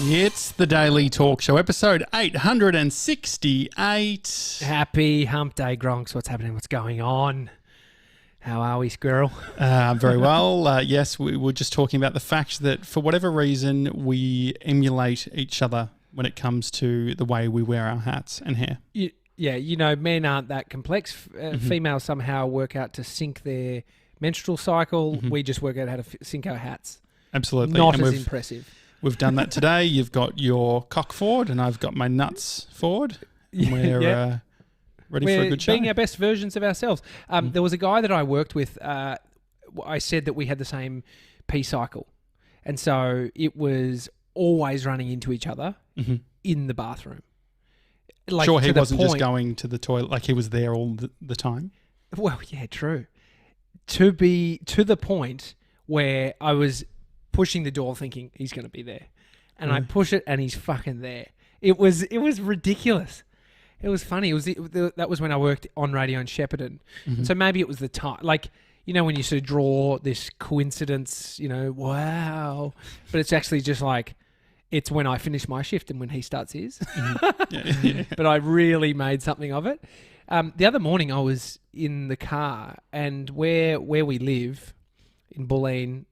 It's the Daily Talk Show, episode 868. Happy hump day, Gronks. What's happening? What's going on? How are we, Squirrel? Very well. Yes, we were just talking about the fact that for whatever reason, we emulate each other when it comes to the way we wear our hats and hair. Men aren't that complex. Females somehow work out to sync their menstrual cycle. We just work out how to sync our hats. Absolutely. Not as impressive. We've done that today. You've got your cock forward and I've got my nuts forward. We're ready for a good show. Being our best versions of ourselves. There was a guy that I worked with. I said that we had the same pee cycle. And so it was always running into each other in the bathroom. Like, sure, he wasn't just going to the toilet, like he was there all the time? Well, yeah, true. To the point where I was pushing the door thinking he's going to be there. And I push it and he's fucking there. It was ridiculous. It was funny. That was when I worked on radio in Shepparton. So maybe it was the time. Like, you know, when you sort of draw this coincidence, you know, wow. But it's actually just like, it's when I finish my shift and when he starts his. But I really made something of it. The other morning I was in the car and where we live in Bulleen,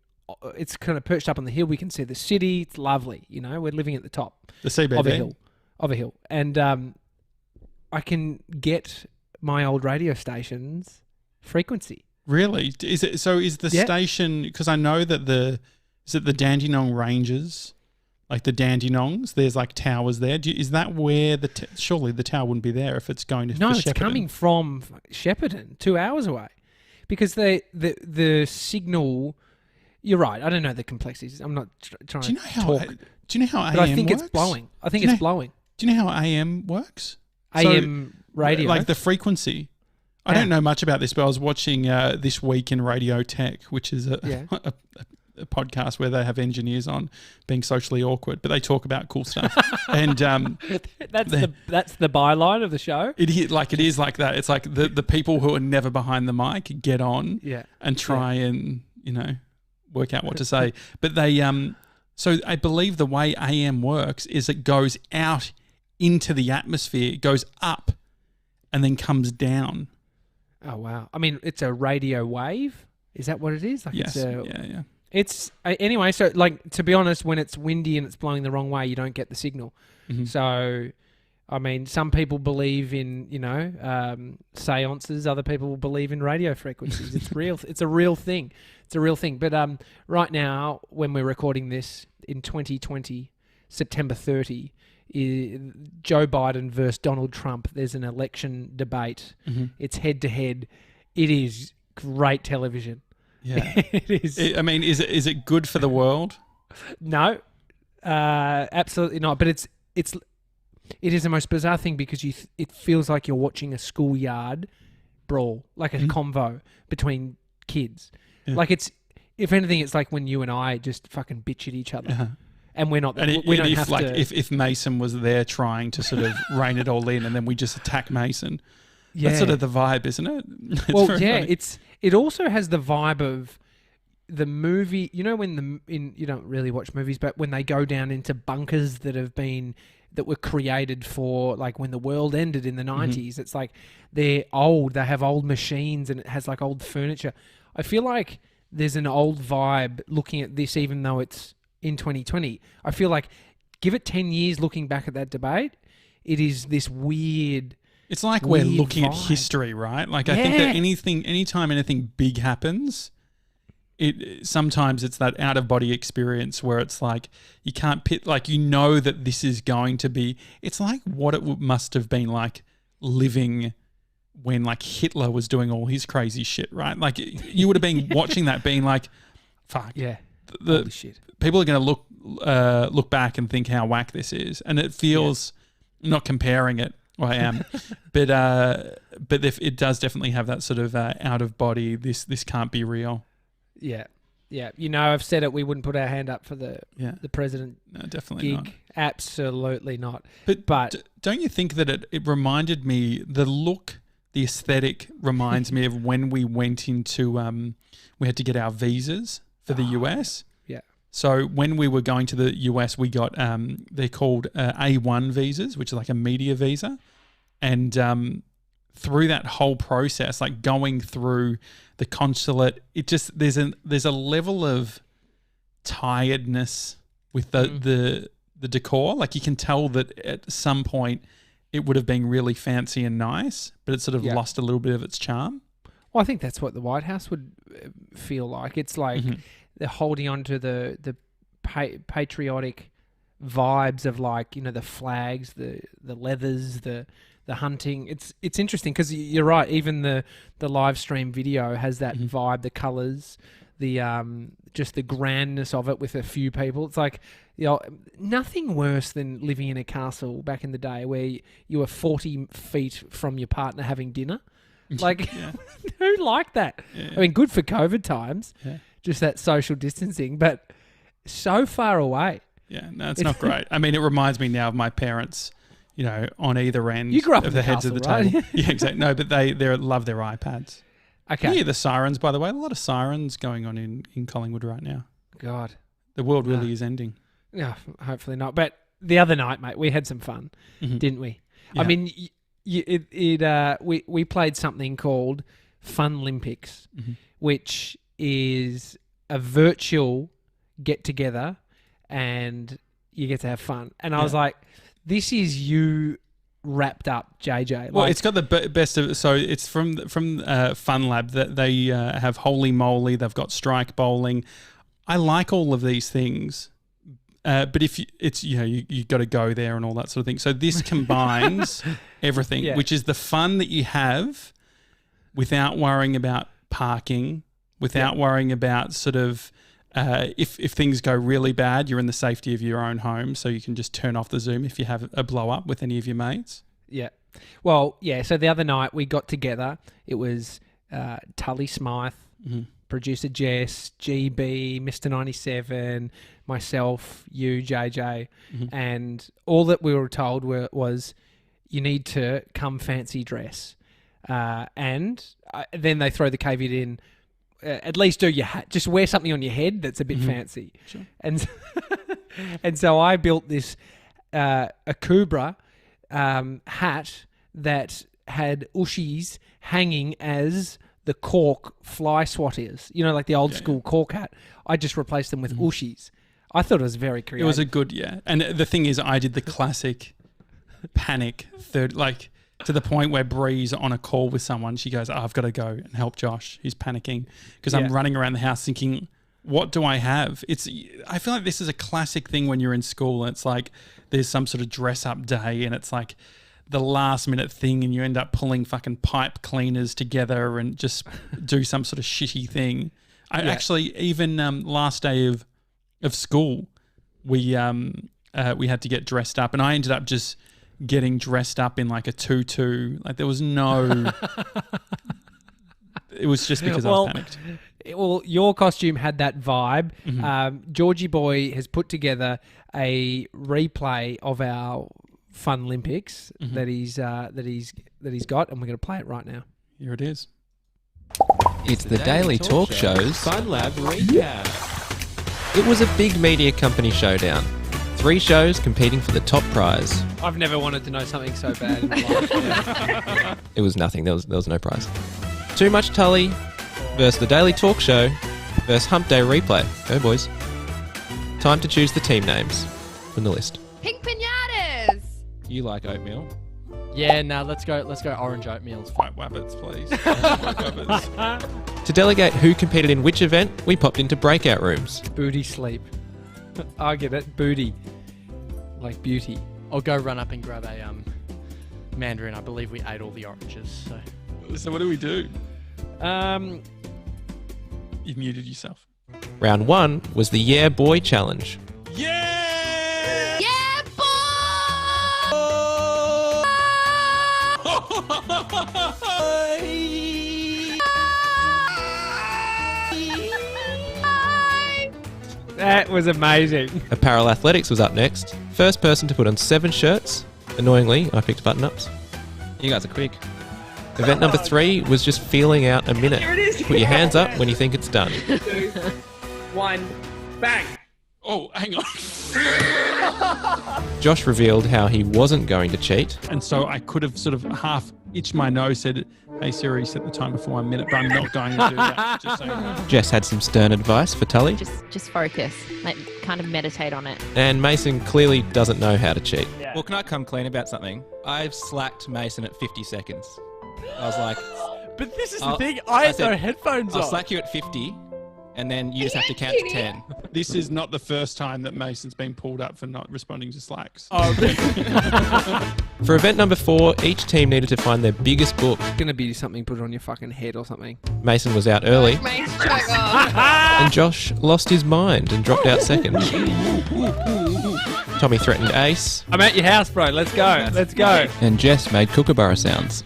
it's kind of perched up on the hill. We can see the city. It's lovely. You know, we're living at the top. The CBD? Of a hill. And I can get my old radio station's frequency. Really? Is the station, because I know that is it the Dandenong Ranges, like the Dandenongs, there's like towers there. Is that where surely the tower wouldn't be there if it's going to No, Shepparton? It's coming from Shepparton, 2 hours away. Because the signal, you're right, I don't know the complexities. I'm not trying to talk. Do you know how AM but I think works? it's blowing. I think it's blowing. Do you know how AM works? AM radio? Like the frequency. I don't know much about this, but I was watching This Week in Radio Tech, which is a podcast where they have engineers on being socially awkward, but they talk about cool stuff. And that's the byline of the show. It is like that. It's like the people who are never behind the mic get on and try and, you know, work out what to say. But they so I believe the way AM works is it goes out into the atmosphere, it goes up and then comes down. Oh wow. I mean, it's a radio wave. Is that what it is? Like yes. Yeah. It's anyway. So, like, to be honest, when it's windy and it's blowing the wrong way, you don't get the signal. So, I mean, some people believe in seances. Other people believe in radio frequencies. It's real. It's a real thing. But right now, when we're recording this in 2020, September 30, Joe Biden versus Donald Trump. There's an election debate. It's head to head. It is great television. Yeah, it is. Is it good for the world? No, absolutely not. But it is the most bizarre thing because it feels like you're watching a schoolyard brawl, like a convo between kids. Yeah. Like if anything, it's like when you and I just fucking bitch at each other. And we're not. If Mason was there trying to sort of rein it all in, and then we just attack Mason. That's sort of the vibe, isn't it? Funny. It also has the vibe of the movie. You know, you don't really watch movies, but when they go down into bunkers that were created for like when the world ended in the 90s. It's like they're old. They have old machines, and it has like old furniture. I feel like there's an old vibe looking at this, even though it's in 2020. I feel like give it 10 years looking back at that debate, it is this weird. It's like we're looking at history, right? Like I think that anytime anything big happens, sometimes it's that out of body experience where it's like you can't like you know that this is going to be. It's like what it must have been like living when like Hitler was doing all his crazy shit, right? Like you would have been watching that, being like, "Fuck, yeah, holy shit." People are going to look back and think how whack this is, and it feels not comparing it. Well, I am, but if it does definitely have that sort of out of body. This can't be real. Yeah. You know, I've said it. We wouldn't put our hand up for the president. No, definitely gig. Not. Absolutely not. But don't you think that it reminded me, the look, the aesthetic reminds me of when we went into we had to get our visas for the US. Yeah. So when we were going to the US, we got they're called A1 visas, which is like a media visa, and through that whole process, like going through the consulate, it just there's a level of tiredness with the decor. Like you can tell that at some point it would have been really fancy and nice, but it sort of lost a little bit of its charm. Well, I think that's what the White House would feel like. It's like they're holding on to the patriotic vibes of, like, you know, the flags, the leathers, the hunting. It's interesting because you're right. Even the live stream video has that vibe, the colours, the just the grandness of it with a few people. It's like, you know, nothing worse than living in a castle back in the day where you were 40 feet from your partner having dinner. Like, who liked that? Yeah. I mean, good for COVID times, just that social distancing, but so far away. Yeah, no, it's not great. I mean, it reminds me now of my parents, you know, on either end you grew up of the heads castle, of the right? table. Yeah, exactly. No, but they love their iPads. Okay. Yeah, the sirens, by the way. A lot of sirens going on in Collingwood right now. God. The world really is ending. Yeah, hopefully not. But the other night, mate, we had some fun, didn't we? Yeah. I mean, we played something called Funlympics, which is a virtual get-together and you get to have fun. And I was like, this is you wrapped up, JJ. Well, it's got the best of. So it's from Funlab that they have Holy Moly. They've got strike bowling. I like all of these things, but if you got to go there and all that sort of thing. So this combines everything, which is the fun that you have without worrying about parking, without worrying about sort of. If things go really bad, you're in the safety of your own home, so you can just turn off the Zoom if you have a blow up with any of your mates. Yeah. Well, yeah, so the other night we got together. It was Tully Smythe, producer Jess, GB, Mr. 97, myself, you, JJ, and all that we were told was you need to come fancy dress. And then they throw the caveat in, at least do your hat. Just wear something on your head that's a bit fancy. Sure. And so I built this Akubra hat that had ushies hanging as the cork fly swatters. You know, like the old school cork hat. I just replaced them with ushies. I thought it was very creative. It was a good, And the thing is, I did the classic panic third, like, to the point where Bree's on a call with someone. She goes, I've got to go and help Josh. He's panicking because I'm running around the house thinking, what do I have? I feel like this is a classic thing when you're in school and it's like there's some sort of dress up day and it's like the last minute thing and you end up pulling fucking pipe cleaners together and just do some sort of shitty thing. I actually, even last day of school, we had to get dressed up and I ended up just getting dressed up in like a tutu. Like there was no... It was just because I was panicked. Well, your costume had that vibe. Georgie Boy has put together a replay of our Funlympics that he's got, and we're going to play it right now. Here it is. It's the Daily Talk Show's Funlab recap. It was a big media company showdown. 3 shows competing for the top prize. I've never wanted to know something so bad in my life. It was nothing. There was no prize. Too Much Tully versus the Daily Talk Show versus Hump Day Replay. Go boys. Time to choose the team names from the list. Pink pinatas. You like oatmeal? Yeah, no, let's go orange oatmeals. White wabbits, please. White wabbits. To delegate who competed in which event, we popped into breakout rooms. Booty sleep. I get it. Booty. Like beauty. I'll go run up and grab a mandarin. I believe we ate all the oranges. So what do we do? Um, You've muted yourself. Round 1 was the Yeah Boy Challenge. Yeah! Yeah, boy! That was amazing. Apparel Athletics was up next. First person to put on 7 shirts. Annoyingly, I picked button-ups. You guys are quick. Event number 3 was just feeling out a minute. Here it is. Put your hands up when you think it's done. 2, 1, bang. Oh, hang on. Josh revealed how he wasn't going to cheat. And so I could have sort of half itched my nose, said, "Hey Siri, set the timer for 1 minute," but I'm not going to do that. Just so you know. Jess had some stern advice for Tully. Just focus, like kind of meditate on it. And Mason clearly doesn't know how to cheat. Yeah. Well, can I come clean about something? I've slacked Mason at 50 seconds. I was like... But this is the thing. I had no headphones on. I'll slack you at 50, and then you just have to count to 10. This is not the first time that Mason's been pulled up for not responding to slacks. Oh, For event number 4, each team needed to find their biggest book. It's going to be something put on your fucking head or something. Mason was out early, Mace choke off. and Josh lost his mind and dropped out second. Tommy threatened Ace, I'm at your house, bro. Let's go. Let's go. and Jess made kookaburra sounds.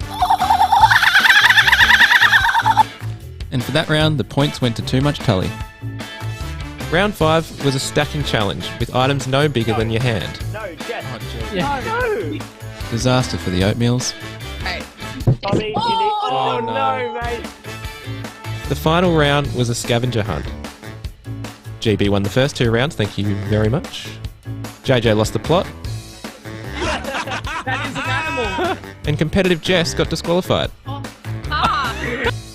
And for that round, the points went to Too Much Tully. Round 5 was a stacking challenge with items no bigger than your hand. No, Jess. Yeah. No. Disaster for the oatmeals. Right. Tommy, you need... Oh, no, mate. The final round was a scavenger hunt. GB won the first 2 rounds, thank you very much. JJ lost the plot. That is an animal. And competitive Jess got disqualified. Ah.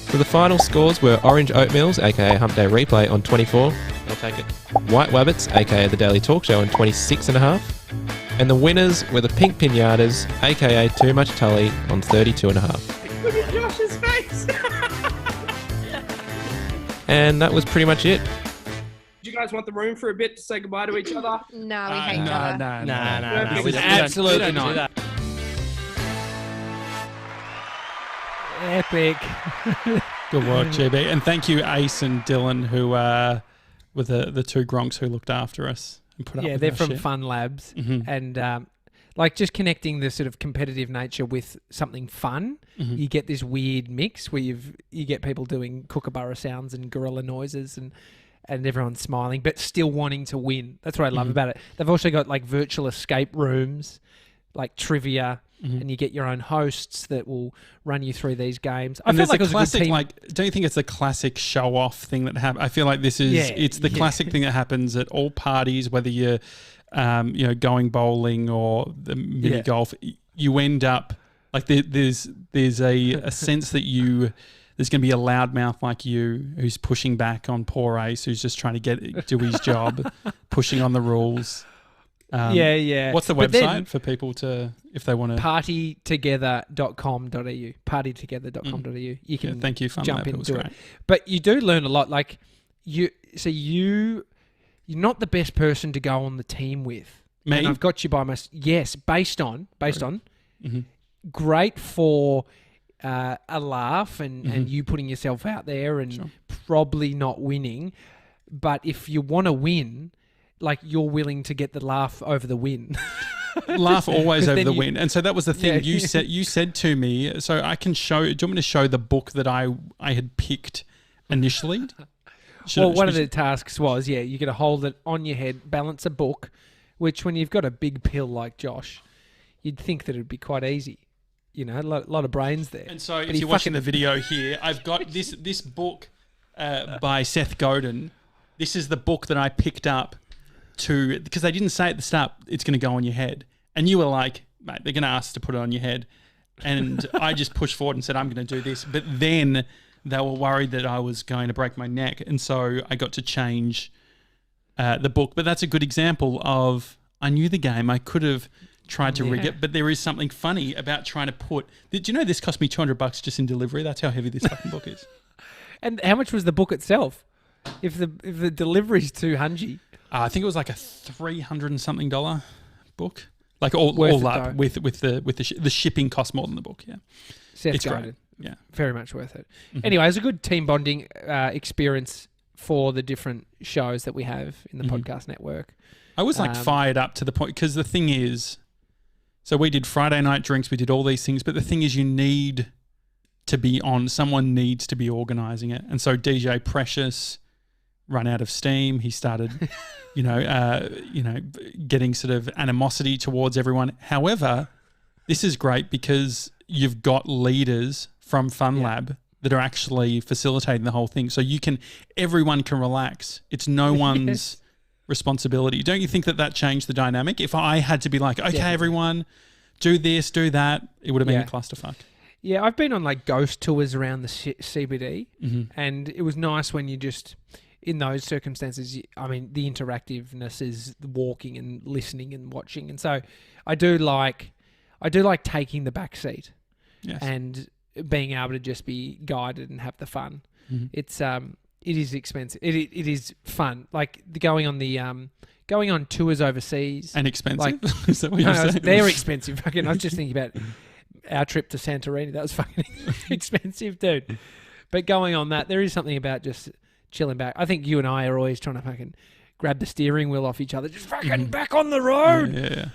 So the final scores were Orange Oatmeals, aka Hump Day Replay, on 24. I'll take it. White Wabbits, aka The Daily Talk Show, on 26.5. And the winners were the Pink Pinatas, aka Too Much Tully, on 32.5. Look at Josh's face. And that was pretty much it. Do you guys want the room for a bit to say goodbye to each other? No, we hate each other. No. No, we don't- Absolutely we don't do not. that. Epic. Good work, GB. And thank you, Ace and Dylan, who were the 2 Gronks who looked after us and put up Yeah, with they're our from shit. Funlabs. Mhm. And like just connecting the sort of competitive nature with something fun, you get this weird mix where you get people doing kookaburra sounds and gorilla noises and everyone's smiling but still wanting to win. That's what I love about it. They've also got like virtual escape rooms, like trivia, and you get your own hosts that will run you through these games. I And feel there's like a it was classic, a good team. like, don't you think it's the classic show-off thing that happens? I feel like this is, it's the classic thing that happens at all parties, whether you're, going bowling or the mini golf. You end up, like, there's a sense that there's going to be a loudmouth like you who's pushing back on poor Ace, who's just trying to do his job, pushing on the rules. Yeah. What's the But website then- for people to, if they want to? Partytogether.com.au. Partytogether.com.au. You can Thank you, Funlab. jump It was into great. it. But you do learn a lot. Like you're not the best person to go on the team with. Me? And I've got you by my based on Mhm. great for a laugh and you putting yourself out there and probably not winning. But if you want to win, like you're willing to get the laugh over the win. Laugh always 'Cause over then the you- win. And so that was the thing Yeah. you said to me, so I can show, do you want me to show the book that I had picked initially? One of the tasks was, you got to hold it on your head, balance a book, which when you've got a big pill like Josh, you'd think that it'd be quite easy. You know, a lot of brains there. And so But if he you're watching the fucking- video here, I've got this book by Seth Godin. This is the book that I picked up because they didn't say at the start, it's going to go on your head. And you were like, mate, they're going to ask to put it on your head. And I just pushed forward and said, I'm going to do this. But then they were worried that I was going to break my neck. And so I got to change the book. But that's a good example of, I knew the game. I could have tried to rig it, but there is something funny about trying to put... Did you know this cost me $200 just in delivery? That's how heavy this fucking book is. And how much was the book itself? If the delivery's $200, I think it was like a $300 and something book. Like all Worth it, up though. with the shipping cost more than the book. Yeah, Seth it's Godin. great. Yeah. Very much worth it. Anyway, it's a good team bonding experience for the different shows that we have in the podcast network. I was like fired up to the point because the thing is, so we did Friday night drinks, we did all these things, but the thing is, you need to be on. Someone needs to be organising it, and so DJ Precious run out of steam. He started, getting sort of animosity towards everyone. However, this is great because you've got leaders from Funlab that are actually facilitating the whole thing. So everyone can relax. It's no one's responsibility. Don't you think that changed the dynamic? If I had to be like, okay, Definitely. everyone, do this, do that, it would have been Yeah. a clusterfuck. Yeah, I've been on like ghost tours around the CBD, Mm-hmm. and it was nice when you just, in those circumstances, I mean, the interactiveness is walking and listening and watching, and so I do like taking the back seat Yes. and being able to just be guided and have the fun. Mm-hmm. It is expensive. It is fun. Like going on tours overseas. And expensive. Like, Is that what you're saying? they're expensive. Fucking, I was just thinking about our trip to Santorini. That was fucking expensive, dude. But going on that, there is something about just chilling back. I think you and I are always trying to fucking grab the steering wheel off each other. Just fucking back on the road. Yeah.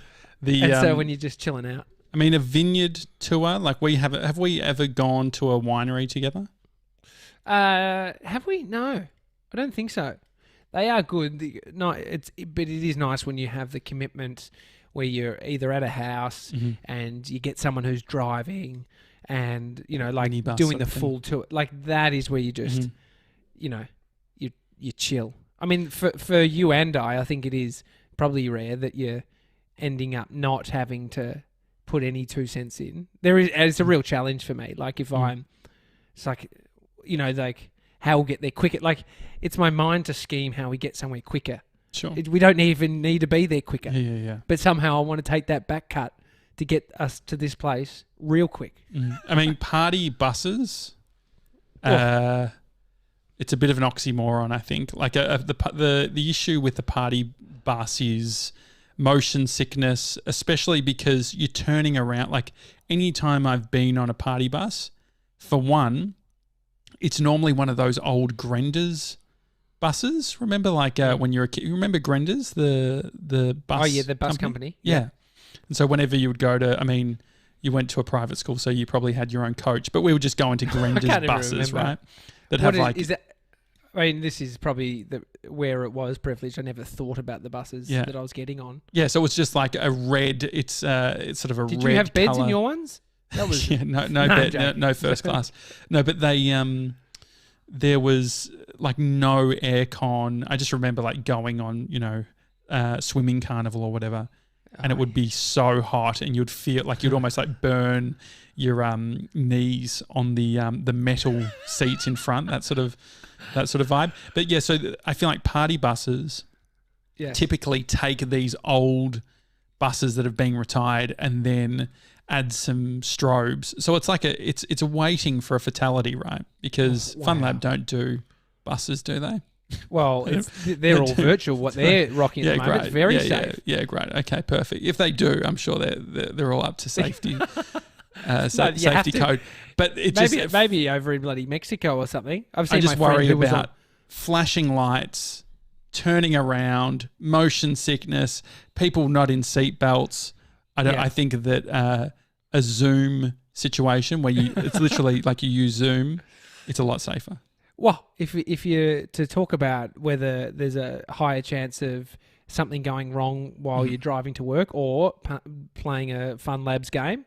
And so when you're just chilling out. I mean, a vineyard tour, like have we ever gone to a winery together? Have we? No, I don't think so. They are good. But it is nice when you have the commitment where you're either at a house and you get someone who's driving, and like Minibus doing sort the of thing. full tour. Like that is where you just, you chill. I mean, for you and I think it is probably rare that you're ending up not having to put any 2 cents in. It's a real challenge for me. Like if it's like, like how we'll get there quicker. Like it's my mind to scheme how we get somewhere quicker. Sure. We don't even need to be there quicker. Yeah. But somehow I want to take that back cut to get us to this place real quick. I mean, party buses. It's a bit of an oxymoron, I think. Like the issue with the party bus is motion sickness, especially because you're turning around. Like any time I've been on a party bus, for one, it's normally one of those old Grenders buses. Remember, like when you're a kid, you remember Grenders, the bus? Oh yeah, the bus company. Yeah. And so whenever you would go to, I mean, you went to a private school, so you probably had your own coach, but we would just go into Grenders buses, right? That have is that? I mean, this is probably where it was privileged. I never thought about the buses that I was getting on. Yeah, so it was just like a red. It's sort of a red. Did you have beds colour. in your ones? That was no first class. No, but they there was like no aircon. I just remember like going on swimming carnival or whatever, and it would be so hot, and you'd feel like you'd almost like burn your knees on the metal seats in front. That sort of vibe. But yeah, so I feel like party buses typically take these old buses that have been retired and then add some strobes. So it's like it's a waiting for a fatality, right? Because Funlab don't do buses, do they? Well, they're all virtual. What they're rocking at the moment, it's very safe. Yeah, great. Okay, perfect. If they do, I'm sure they're all up to safety. Safety code, but it maybe over in bloody Mexico or something. I've seen I just my friend worry who was about flashing lights, turning around, motion sickness, people not in seat belts. I think that a Zoom situation where it's literally like you use Zoom, it's a lot safer. Well, if you're to talk about whether there's a higher chance of something going wrong while you're driving to work or playing a Funlabs game,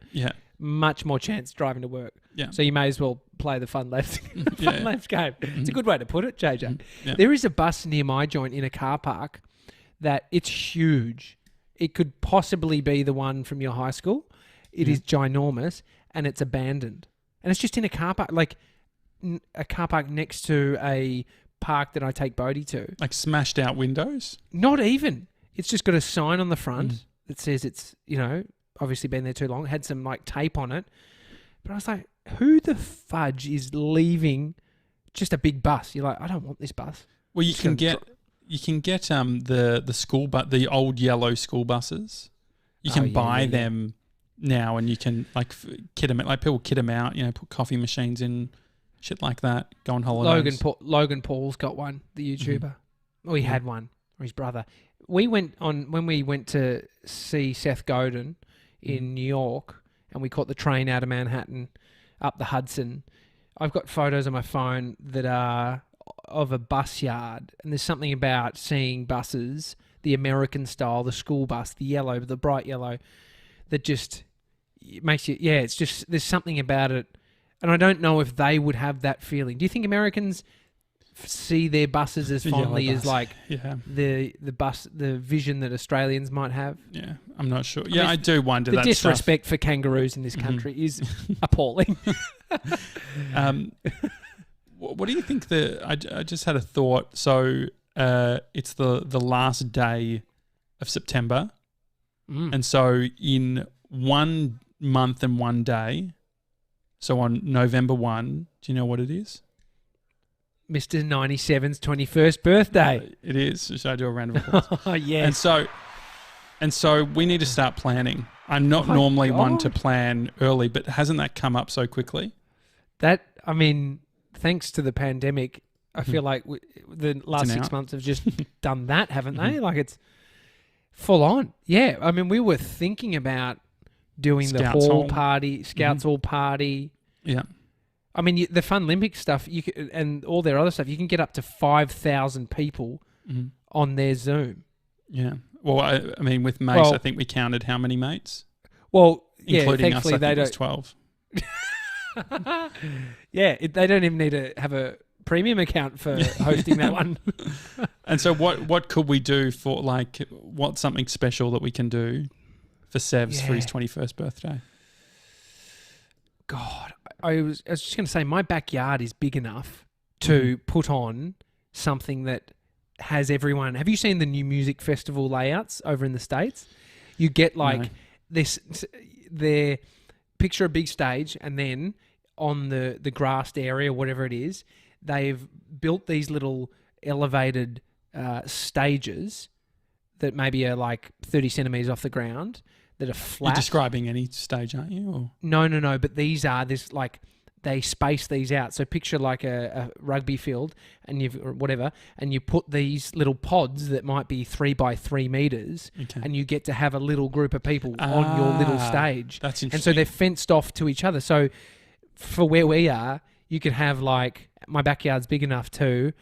much more chance driving to work. Yeah. So you may as well play the Funlabs game. It's a good way to put it, JJ. Yeah. There is a bus near my joint in a car park that it's huge. It could possibly be the one from your high school. It is ginormous and it's abandoned. And it's just in a car park, like a car park next to a park that I take Bodhi to. Like smashed out windows? Not even. It's just got a sign on the front that says it's, obviously been there too long. It had some like tape on it. But I was like, who the fudge is leaving just a big bus? You're like, I don't want this bus. Well, you can get the school the old yellow school buses. You can buy them now, and you can like kit them, like people kit them out. Put coffee machines in, shit like that. Go on holidays. Logan Paul's got one, the YouTuber. Well, he had one, or his brother. When we went to see Seth Godin in New York, and we caught the train out of Manhattan up the Hudson. I've got photos on my phone that are of a bus yard, and there's something about seeing buses, the American style, the school bus, the yellow, the bright yellow, that just makes you, it's just, there's something about it. And I don't know if they would have that feeling. Do you think Americans see their buses as The yellow fondly as bus. like Yeah. the vision that Australians might have. Yeah. I'm not sure. Yeah, mean, I do wonder The that disrespect for kangaroos in this country is appalling. What do you think I just had a thought. So it's the last day of September. And so in 1 month and 1 day, so on November 1, do you know what it is? Mr. 97's 21st birthday. It is. Should I do a round of applause? Oh, yes. And so we need to start planning. I'm not normally one to plan early, but hasn't that come up so quickly? I mean, thanks to the pandemic, I feel like the last 6 months have just done that, haven't they? Like it's full on. Yeah. I mean, we were thinking about doing the hall party, Scouts Hall party. Yeah. I mean, the Funlympics stuff and all their other stuff, you can get up to 5,000 people on their Zoom. Yeah. Well, I mean, with mates, I think we counted how many mates? Well, including thankfully us, I think it was 12. They don't even need to have a premium account for hosting that one. And so what could we do for, like, what's something special that we can do for Sevs for his 21st birthday? God, I was just going to say, my backyard is big enough to put on something that has everyone. Have you seen the new music festival layouts over in the States? You get like their picture a big stage, and then on the grassed area, whatever it is, they've built these little elevated stages that maybe are like 30 centimeters off the ground that are flat. You're describing any stage, aren't you? Or? No. But these are they space these out. So picture like a rugby field, and you put these little pods that might be 3 by 3 meters, and you get to have a little group of people on your little stage. That's interesting. And so they're fenced off to each other. So for where we are, you could have like, my backyard's big enough to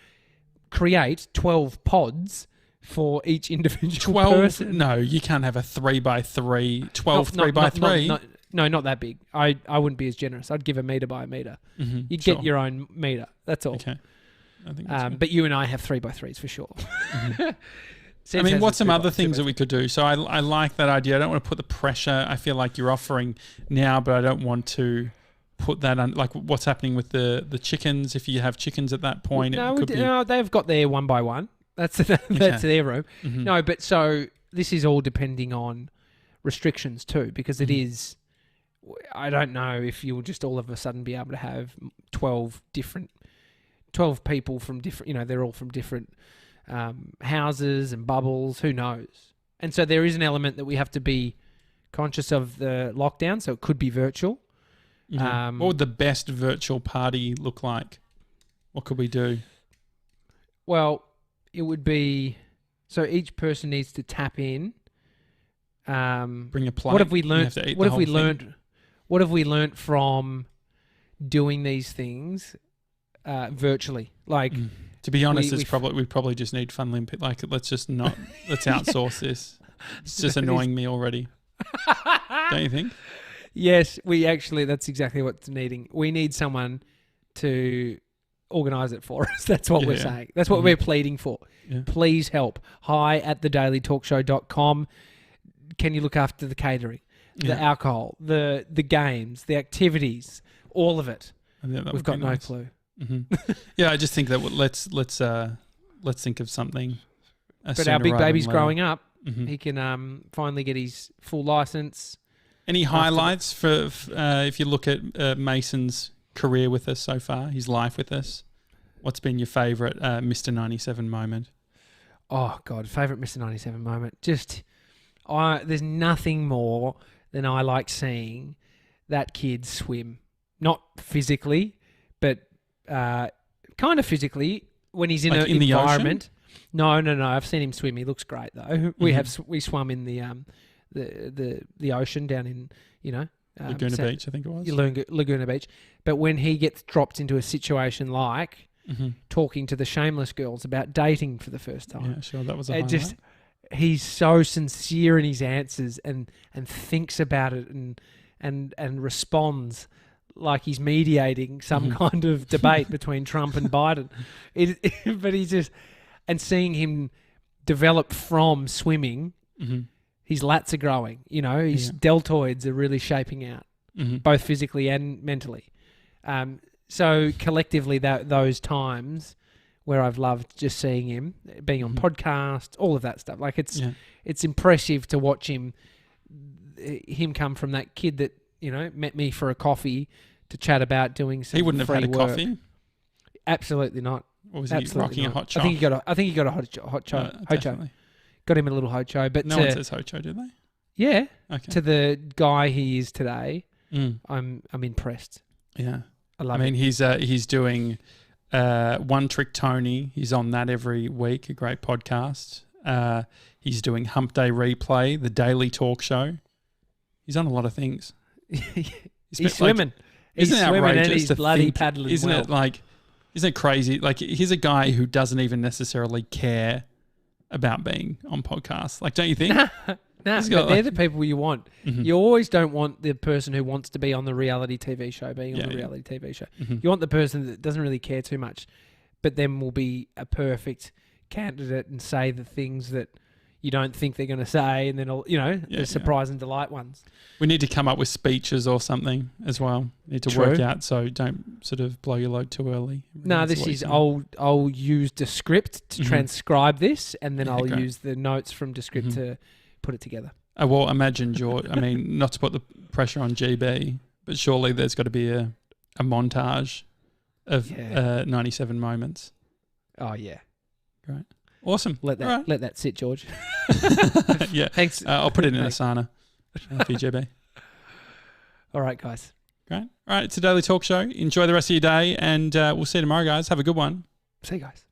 create 12 pods for each individual person. No, you can't have a 3 by 3, 12 3 by 3. No, not that big. I wouldn't be as generous. I'd give a meter by a meter. You'd get your own meter. That's all. Okay. I think that's good. But you and I have 3 by 3s for sure. I mean, what's some other things that we could do? So I like that idea. I don't want to put the pressure. I feel like you're offering now, but I don't want to put that on. Like what's happening with the chickens? If you have chickens at that point, no, they've got their 1 by 1. That's their room. No, but so this is all depending on restrictions too, because it is. I don't know if you'll just all of a sudden be able to have 12 people from different, they're all from different houses and bubbles, who knows? And so there is an element that we have to be conscious of the lockdown, so it could be virtual. What would the best virtual party look like? What could we do? Well, it would be, so each person needs to tap in. Bring a plate. What have we learned? What have we learned from doing these things virtually? Like, to be honest, we probably just need Funlympics. Like, let's outsource this. It's just annoying me already. Don't you think? Yes, that's exactly what's needing. We need someone to organise it for us. That's what we're saying. That's what we're pleading for. Yeah. Please help. hi@thedailytalkshow.com. Can you look after the catering, the alcohol, the games, the activities, all of it? We've got no clue. Yeah, I just think that let's think of something. But our big baby's growing up. He can finally get his full license. Any highlights for if you look at Mason's career with us so far, his life with us? What's been your favourite Mr. 97 moment? Oh, God, favourite Mr. 97 moment. Just, there's nothing more than I like seeing that kid swim. Not physically, but kind of physically when he's in an environment. No. I've seen him swim. He looks great though. We swum in the ocean down in Laguna Beach, I think it was. Laguna Beach. But when he gets dropped into a situation like talking to the Shameless girls about dating for the first time. Yeah, sure. That was a highlight. He's so sincere in his answers and thinks about it and responds like he's mediating some kind of debate between Trump and Biden. But he's just, and seeing him develop from swimming, his lats are growing. You know, his deltoids are really shaping out, both physically and mentally. So collectively, those times where I've loved just seeing him, being on podcasts, all of that stuff. Like it's impressive to watch him come from that kid that, you know, met me for a coffee to chat about doing some. He wouldn't have had a work. coffee. Absolutely not. Or was he rocking a hot choc? I think he got a hot choc. Definitely. Got him a little hocho. But no one says hocho, do they? Yeah. Okay. To the guy he is today, I'm impressed. Yeah. I love it. He's doing One Trick Tony. He's on that every week. A great podcast. He's doing Hump Day Replay, the daily talk show. He's on a lot of things. He's swimming. Isn't it outrageous? And he's bloody paddling. Isn't it crazy? Like, he's a guy who doesn't even necessarily care about being on podcasts. Like, don't you think? No, but they're the people you want. You always don't want the person who wants to be on the reality TV show being on the reality TV show. You want the person that doesn't really care too much, but then will be a perfect candidate and say the things that you don't think they're going to say, and then, the surprise and delight ones. We need to come up with speeches or something as well. Need to work out so don't sort of blow your load too early. No, this is I'll use Descript to transcribe this, and then I'll use the notes from Descript to put it together. Well, imagine, George. I mean, not to put the pressure on GB, but surely there's got to be a montage of 97 moments. Oh yeah, great, awesome. Let that sit, George. Yeah, thanks. I'll put it in Asana for you, GB. All right, guys. Great. All right, it's a daily talk show. Enjoy the rest of your day, and we'll see you tomorrow, guys. Have a good one. See you guys.